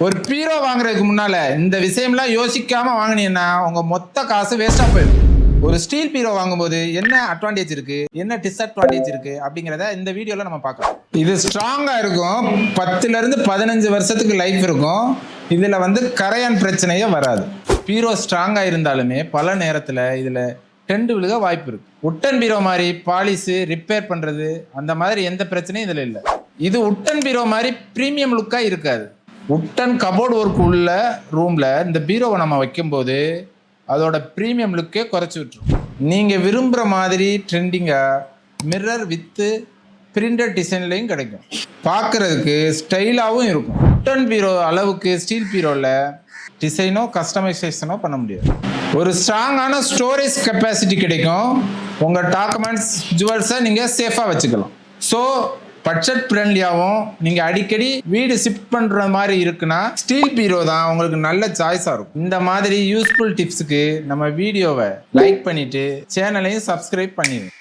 ஒரு பீரோ வாங்குறதுக்கு முன்னால இந்த விஷயம்லாம் யோசிக்காம வாங்கினீங்கன்னா உங்க மொத்த காசு வேஸ்டா போயிடும். ஒரு ஸ்டீல் பீரோ வாங்கும்போது என்ன அட்வான்டேஜ் இருக்கு, என்ன டிஸ்அட்வான்டேஜ் இருக்கு அப்படிங்கிறத இந்த வீடியோல நம்ம பார்க்கலாம். இது ஸ்ட்ராங்கா இருக்கும், 10ல இருந்து 15 வருஷத்துக்கு லைஃப் இருக்கும். இதுல கரையான் பிரச்சனையே வராது. பீரோ ஸ்ட்ராங்கா இருந்தாலுமே பல நேரத்துல இதுல டெண்டு விழுக வாய்ப்பு இருக்கு. உட்டன் பீரோ மாதிரி பாலிஷ் ரிப்பேர் பண்றது அந்த மாதிரி எந்த பிரச்சனையும் இதுல இல்லை. இது உட்டன் பீரோ மாதிரி பிரீமியம் லுக்கா இருக்காது. உட்டன் கபோர்டு ஒர்க் உள்ள ரூம்ல இந்த பீரோவை நம்ம வைக்கும்போது அதோட பிரீமியம் லுக்கே குறைச்சி விட்டுரும். நீங்கள் விரும்புகிற மாதிரி ட்ரெண்டிங்காக மிரர் வித்து பிரிண்டட் டிசைன்லையும் கிடைக்கும். பார்க்குறதுக்கு ஸ்டைலாகவும் இருக்கும். உட்டன் பீரோ அளவுக்கு ஸ்டீல் பீரோவில் டிசைனோ கஸ்டமைசேஷனோ பண்ண முடியாது. ஒரு ஸ்ட்ராங்கான ஸ்டோரேஜ் கெப்பாசிட்டி கிடைக்கும். உங்கள் டாக்குமெண்ட்ஸ் ஜுவல்ஸை நீங்கள் சேஃபாக வச்சுக்கலாம். ஸோ பட்ஜெட் ஃப்ரெண்ட்லியாகவும் நீங்கள் அடிக்கடி வீடு ஷிஃப்ட் பண்ணுற மாதிரி இருக்குன்னா ஸ்டீல் பீரோ தான் உங்களுக்கு நல்ல சாய்ஸாக இருக்கும். இந்த மாதிரி யூஸ்ஃபுல் டிப்ஸுக்கு நம்ம வீடியோவை லைக் பண்ணிவிட்டு சேனலையும் சப்ஸ்கிரைப் பண்ணிடுங்க.